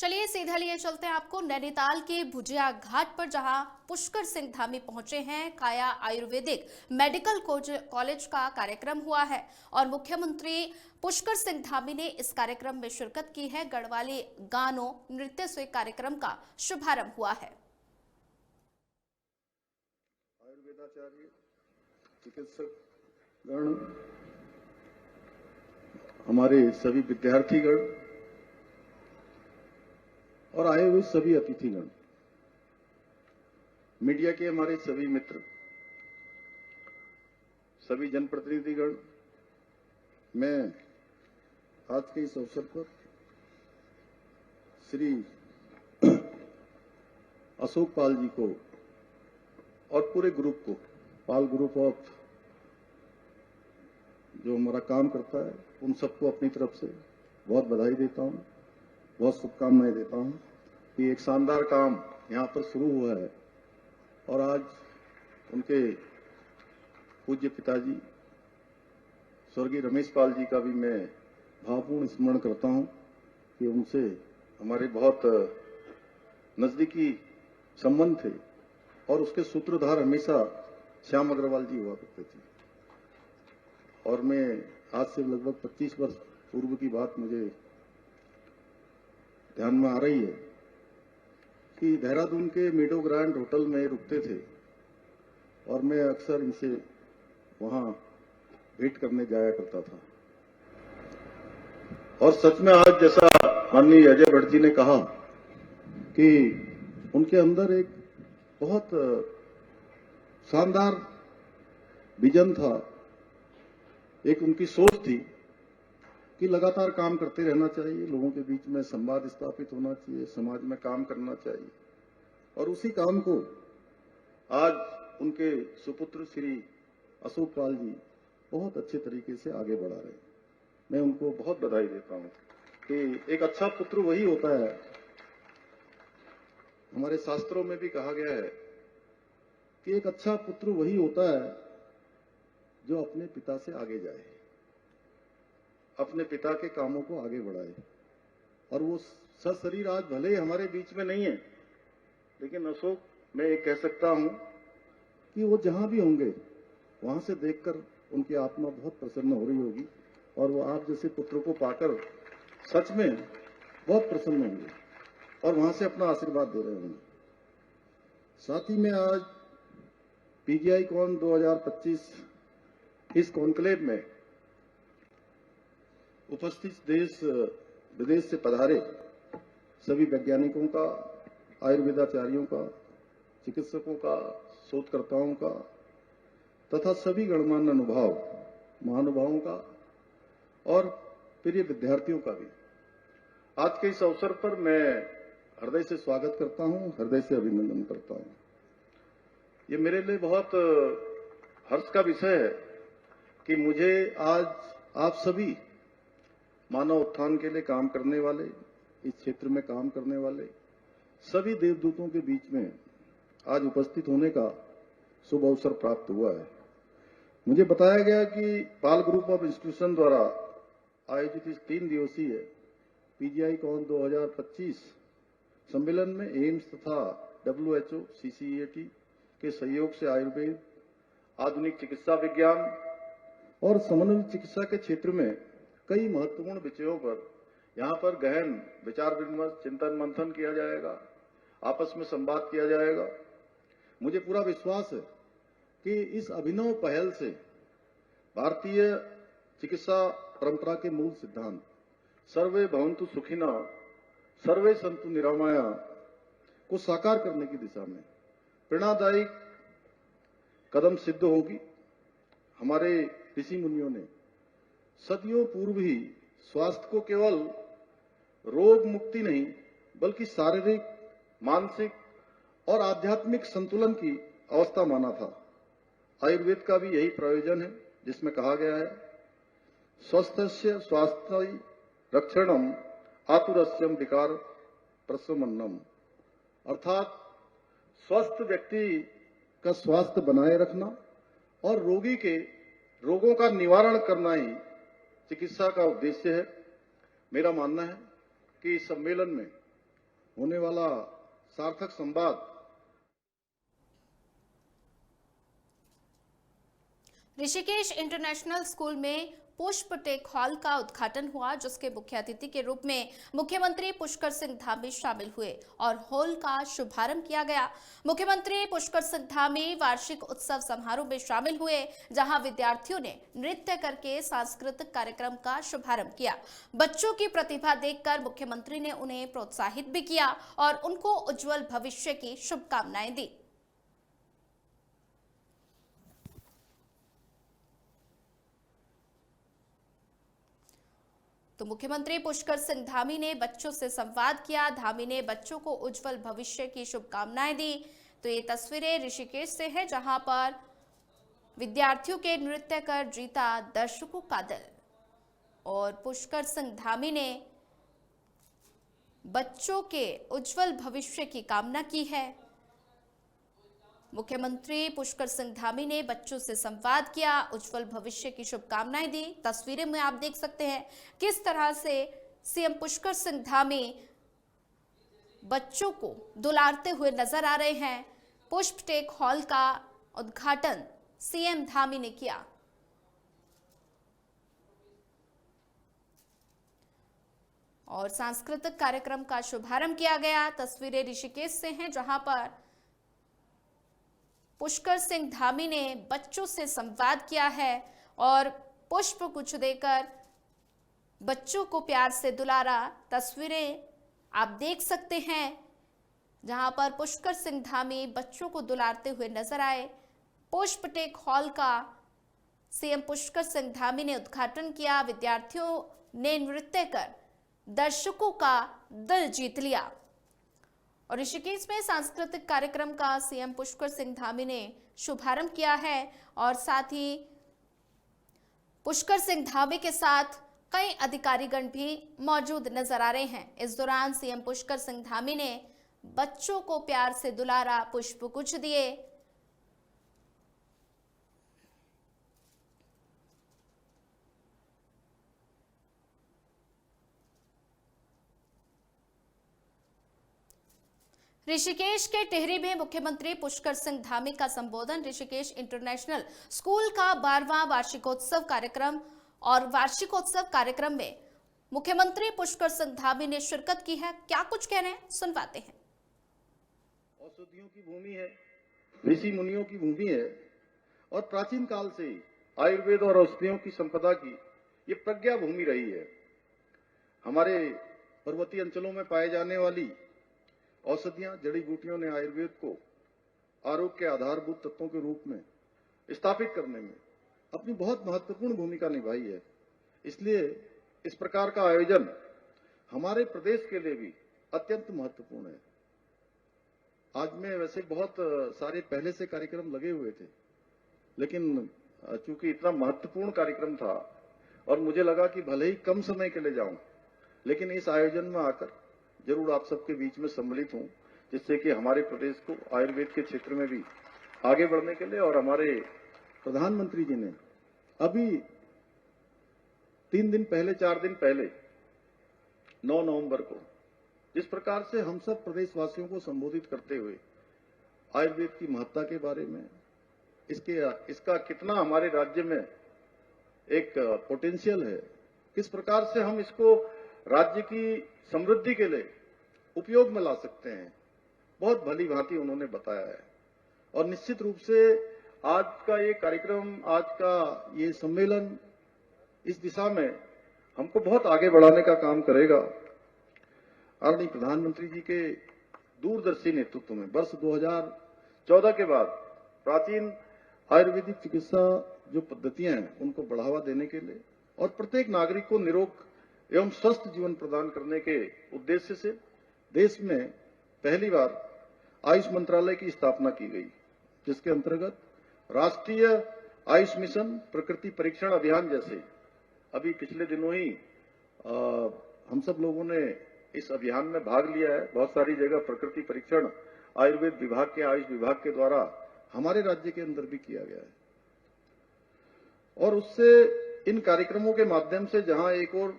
चलिए सीधा लिए चलते हैं आपको नैनीताल के भुजिया घाट पर, जहां पुष्कर सिंह धामी पहुंचे हैं। काया आयुर्वेदिक मेडिकल कॉलेज का कार्यक्रम हुआ है और मुख्यमंत्री पुष्कर सिंह धामी ने इस कार्यक्रम में शिरकत की है। गढ़वाली गानों नृत्य से कार्यक्रम का शुभारंभ हुआ है। आयुर्वेदाचार्य, चिकित्सक गण, हमारे सभी विद्यार्थीगण और आए हुए सभी अतिथिगण, मीडिया के हमारे सभी मित्र, सभी जनप्रतिनिधिगण, मैं आज के इस अवसर पर श्री अशोक पाल जी को और पूरे ग्रुप को, पाल ग्रुप ऑफ जो हमारा काम करता है, उन सबको अपनी तरफ से बहुत बधाई देता हूं, बहुत शुभकामनाएं देता हूं कि एक शानदार काम यहां पर शुरू हुआ है। और आज उनके पूज्य पिताजी स्वर्गीय रमेश पाल जी का भी मैं भावपूर्ण स्मरण करता हूं कि उनसे हमारे बहुत नजदीकी संबंध थे और उसके सूत्रधार हमेशा श्याम अग्रवाल जी हुआ करते थे। और मैं आज से लगभग 25 वर्ष पूर्व की बात मुझे ध्यान में आ रही है कि देहरादून के मीडो ग्रैंड होटल में रुकते थे और मैं अक्सर इनसे वहां भेंट करने जाया करता था। और सच में आज जैसा माननीय अजय भट्ट जी ने कहा कि उनके अंदर एक बहुत शानदार विजन था, एक उनकी सोच थी कि लगातार काम करते रहना चाहिए, लोगों के बीच में संवाद स्थापित होना चाहिए, समाज में काम करना चाहिए। और उसी काम को आज उनके सुपुत्र श्री अशोक पाल जी बहुत अच्छे तरीके से आगे बढ़ा रहे हैं। मैं उनको बहुत बधाई देता हूं कि एक अच्छा पुत्र वही होता है, हमारे शास्त्रों में भी कहा गया है कि एक अच्छा पुत्र वही होता है जो अपने पिता से आगे जाए, अपने पिता के कामों को आगे बढ़ाए। और वो सशरीर आज भले ही हमारे बीच में नहीं है, लेकिन अशोक, मैं ये कह सकता हूं कि वो जहां भी होंगे वहां से देखकर उनकी आत्मा बहुत प्रसन्न हो रही होगी और वो आप जैसे पुत्र को पाकर सच में बहुत प्रसन्न होंगे और वहां से अपना आशीर्वाद दे रहे होंगे। साथ ही में आज पीजीआई कॉन 2025 इस कॉन्क्लेव में उपस्थित देश विदेश से पधारे सभी वैज्ञानिकों का, आयुर्वेदाचार्यों का, चिकित्सकों का, शोधकर्ताओं का तथा सभी गणमान्य अनुभाव महानुभावों का और प्रिय विद्यार्थियों का भी आज के इस अवसर पर मैं हृदय से स्वागत करता हूं, हृदय से अभिनंदन करता हूं। ये मेरे लिए बहुत हर्ष का विषय है कि मुझे आज आप सभी मानव उत्थान के लिए काम करने वाले, इस क्षेत्र में काम करने वाले सभी देवदूतों के बीच में आज उपस्थित होने का शुभ अवसर प्राप्त हुआ है। मुझे बताया गया कि पाल ग्रुप ऑफ इंस्टीट्यूशन द्वारा आयोजित इस 3 दिवसीय पीजीआई कॉन 2025 सम्मेलन में एम्स तथा WHO CCEAT के सहयोग से आयुर्वेद, आधुनिक चिकित्सा विज्ञान और समन्वित चिकित्सा के क्षेत्र में कई महत्वपूर्ण विषयों पर यहां पर गहन विचार विमर्श, चिंतन मंथन किया जाएगा, आपस में संवाद किया जाएगा। मुझे पूरा विश्वास है कि इस अभिनव पहल से भारतीय चिकित्सा परंपरा के मूल सिद्धांत सर्वे भवन्तु सुखिनः, सर्वे सन्तु निरामया को साकार करने की दिशा में प्रेरणादायी कदम सिद्ध होगी। हमारे ऋषि मुनियों ने सदियों पूर्व ही स्वास्थ्य को केवल रोग मुक्ति नहीं बल्कि शारीरिक, मानसिक और आध्यात्मिक संतुलन की अवस्था माना था। आयुर्वेद का भी यही प्रयोजन है, जिसमें कहा गया है स्वस्थस्य स्वास्थ्य रक्षणम आतुरस्यम विकार प्रशमनम, अर्थात स्वस्थ व्यक्ति का स्वास्थ्य बनाए रखना और रोगी के रोगों का निवारण करना ही चिकित्सा का उद्देश्य है। मेरा मानना है कि इस सम्मेलन में होने वाला सार्थक संवाद ऋषिकेश इंटरनेशनल स्कूल में पुष्प टेक हॉल का उद्घाटन हुआ, जिसके मुख्य अतिथि के रूप में मुख्यमंत्री पुष्कर सिंह धामी शामिल हुए और हॉल का शुभारंभ किया गया। मुख्यमंत्री पुष्कर सिंह धामी वार्षिक उत्सव समारोह में शामिल हुए, जहां विद्यार्थियों ने नृत्य करके सांस्कृतिक कार्यक्रम का शुभारंभ किया। बच्चों की प्रतिभा देखकर मुख्यमंत्री ने उन्हें प्रोत्साहित भी किया और उनको उज्जवल भविष्य की शुभकामनाएं दी। तो मुख्यमंत्री पुष्कर सिंह धामी ने बच्चों से संवाद किया। धामी ने बच्चों को उज्जवल भविष्य की शुभकामनाएं दी। तो ये तस्वीरें ऋषिकेश से है, जहां पर विद्यार्थियों के नृत्य कर जीता दर्शकों का दिल और पुष्कर सिंह धामी ने बच्चों के उज्जवल भविष्य की कामना की है। मुख्यमंत्री पुष्कर सिंह धामी ने बच्चों से संवाद किया, उज्जवल भविष्य की शुभकामनाएं दी। तस्वीरें में आप देख सकते हैं किस तरह से सीएम पुष्कर सिंह धामी बच्चों को दुलारते हुए नजर आ रहे हैं। पुष्प टेक हॉल का उद्घाटन सीएम धामी ने किया। और सांस्कृतिक कार्यक्रम का शुभारंभ किया गया। तस्वीरें ऋषिकेश से हैं, जहां पर पुष्कर सिंह धामी ने बच्चों से संवाद किया है और पुष्प गुच्छ देकर बच्चों को प्यार से दुलारा। तस्वीरें आप देख सकते हैं, जहां पर पुष्कर सिंह धामी बच्चों को दुलारते हुए नजर आए। पुष्प टेक हॉल का सीएम पुष्कर सिंह धामी ने उद्घाटन किया। विद्यार्थियों ने नृत्य कर दर्शकों का दिल जीत लिया और ऋषिकेश में सांस्कृतिक कार्यक्रम का सीएम पुष्कर सिंह धामी ने शुभारंभ किया है और साथ ही पुष्कर सिंह धामी के साथ कई अधिकारीगण भी मौजूद नजर आ रहे हैं। इस दौरान सीएम पुष्कर सिंह धामी ने बच्चों को प्यार से दुलारा, पुष्पगुच्छ दिए। ऋषिकेश के टिहरी में मुख्यमंत्री पुष्कर सिंह धामी का संबोधन। ऋषिकेश इंटरनेशनल स्कूल का 12वां वार्षिकोत्सव कार्यक्रम और वार्षिकोत्सव कार्यक्रम में मुख्यमंत्री पुष्कर सिंह धामी ने शिरकत की है। क्या कुछ कह रहे हैं, सुनवाते हैं। औषधियों की भूमि है, ऋषि मुनियों की भूमि है और प्राचीन काल से आयुर्वेद और औषधियों की संपदा की ये प्रज्ञा भूमि रही है। हमारे पर्वतीय अंचलों में पाए जाने वाली औषधियां, जड़ी बूटियों ने आयुर्वेद को आरोग्य के आधारभूत तत्वों के रूप में स्थापित करने में अपनी बहुत महत्वपूर्ण भूमिका निभाई है। इसलिए इस प्रकार का आयोजन हमारे प्रदेश के लिए भी अत्यंत महत्वपूर्ण है। आज में वैसे बहुत सारे पहले से कार्यक्रम लगे हुए थे, लेकिन चूंकि इतना महत्वपूर्ण कार्यक्रम था और मुझे लगा कि भले ही कम समय के लिए जाऊं, लेकिन इस आयोजन में आकर जरूर आप सबके बीच में सम्मिलित हूं, जिससे कि हमारे प्रदेश को आयुर्वेद के क्षेत्र में भी आगे बढ़ने के लिए और हमारे प्रधानमंत्री जी ने अभी 3 दिन पहले 4 दिन पहले 9 नवंबर को जिस प्रकार से हम सब प्रदेशवासियों को संबोधित करते हुए आयुर्वेद की महत्ता के बारे में, इसका कितना हमारे राज्य में एक पोटेंशियल है, किस प्रकार से हम इसको राज्य की समृद्धि के लिए उपयोग में ला सकते हैं, बहुत भली भांति उन्होंने बताया है। और निश्चित रूप से आज का ये कार्यक्रम, आज का ये सम्मेलन इस दिशा में हमको बहुत आगे बढ़ाने का काम करेगा। आदरणीय प्रधानमंत्री जी के दूरदर्शी नेतृत्व में वर्ष 2014 के बाद प्राचीन आयुर्वेदिक चिकित्सा जो पद्धतियां हैं उनको बढ़ावा देने के लिए और प्रत्येक नागरिक को निरोग एवं स्वस्थ जीवन प्रदान करने के उद्देश्य से देश में पहली बार आयुष मंत्रालय की स्थापना की गई, जिसके अंतर्गत राष्ट्रीय आयुष मिशन, प्रकृति परीक्षण अभियान जैसे अभी पिछले दिनों ही हम सब लोगों ने इस अभियान में भाग लिया है। बहुत सारी जगह प्रकृति परीक्षण आयुर्वेद विभाग के, आयुष विभाग के द्वारा हमारे राज्य के अंदर भी किया गया है और उससे इन कार्यक्रमों के माध्यम से जहां एक और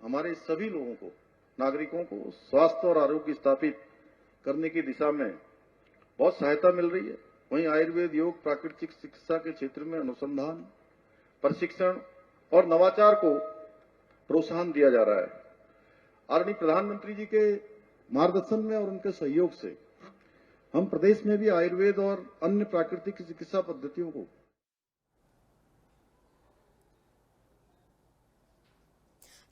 हमारे सभी लोगों को नागरिकों को स्वास्थ्य और आरोग्य स्थापित करने की दिशा में बहुत सहायता मिल रही है। वहीं आयुर्वेद, योग, प्राकृतिक चिकित्सा के क्षेत्र में अनुसंधान, प्रशिक्षण और नवाचार को प्रोत्साहन दिया जा रहा है। आदरणीय प्रधानमंत्री जी के मार्गदर्शन में और उनके सहयोग से हम प्रदेश में भी आयुर्वेद और अन्य प्राकृतिक चिकित्सा पद्धतियों को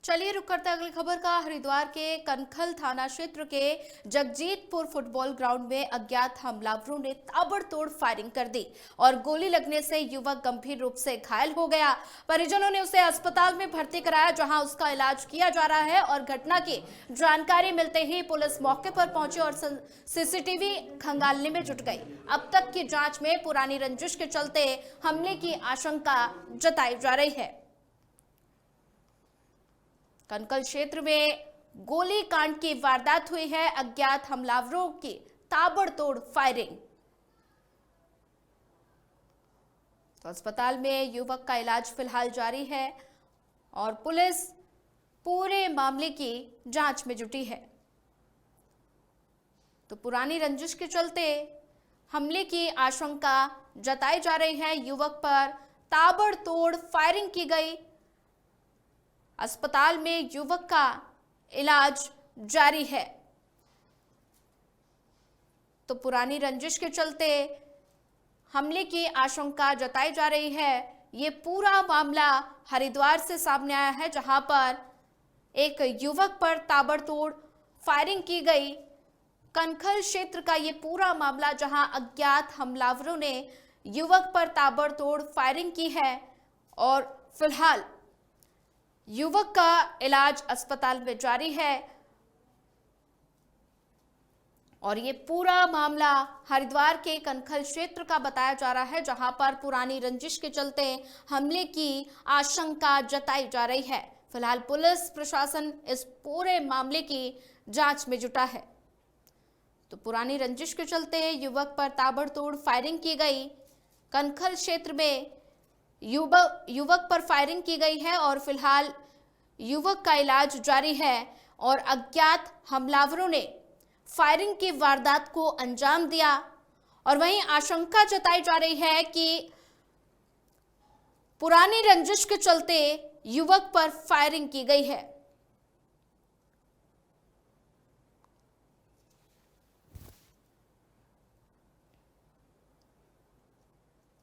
चलिए रुक करते हैं अगली खबर का। हरिद्वार के कनखल थाना क्षेत्र के जगजीतपुर फुटबॉल ग्राउंड में अज्ञात हमलावरों ने ताबड़तोड़ फायरिंग कर दी और गोली लगने से युवक गंभीर रूप से घायल हो गया। परिजनों ने उसे अस्पताल में भर्ती कराया, जहां उसका इलाज किया जा रहा है और घटना की जानकारी मिलते ही पुलिस मौके पर पहुंची और सीसीटीवी खंगालने में जुट गई। अब तक की जांच में पुरानी रंजिश के चलते हमले की आशंका जताई जा रही है। कनकल क्षेत्र में गोली कांड की वारदात हुई है। अज्ञात हमलावरों की ताबड़तोड़ फायरिंग। तो अस्पताल में युवक का इलाज फिलहाल जारी है और पुलिस पूरे मामले की जांच में जुटी है। तो पुरानी रंजिश के चलते हमले की आशंका जताई जा रही है। युवक पर ताबड़तोड़ फायरिंग की गई। अस्पताल में युवक का इलाज जारी है। तो पुरानी रंजिश के चलते हमले की आशंका जताई जा रही है। ये पूरा मामला हरिद्वार से सामने आया है, जहां पर एक युवक पर ताबड़तोड़ फायरिंग की गई। कनखल क्षेत्र का ये पूरा मामला, जहां अज्ञात हमलावरों ने युवक पर ताबड़तोड़ फायरिंग की है और फिलहाल युवक का इलाज अस्पताल में जारी है। और ये पूरा मामला हरिद्वार के कनखल क्षेत्र का बताया जा रहा है, जहां पर पुरानी रंजिश के चलते हमले की आशंका जताई जा रही है। फिलहाल पुलिस प्रशासन इस पूरे मामले की जांच में जुटा है। तो पुरानी रंजिश के चलते युवक पर ताबड़तोड़ फायरिंग की गई। कनखल क्षेत्र में युवक पर फायरिंग की गई है और फिलहाल युवक का इलाज जारी है। और अज्ञात हमलावरों ने फायरिंग की वारदात को अंजाम दिया और वहीं आशंका जताई जा रही है कि पुरानी रंजिश के चलते युवक पर फायरिंग की गई है।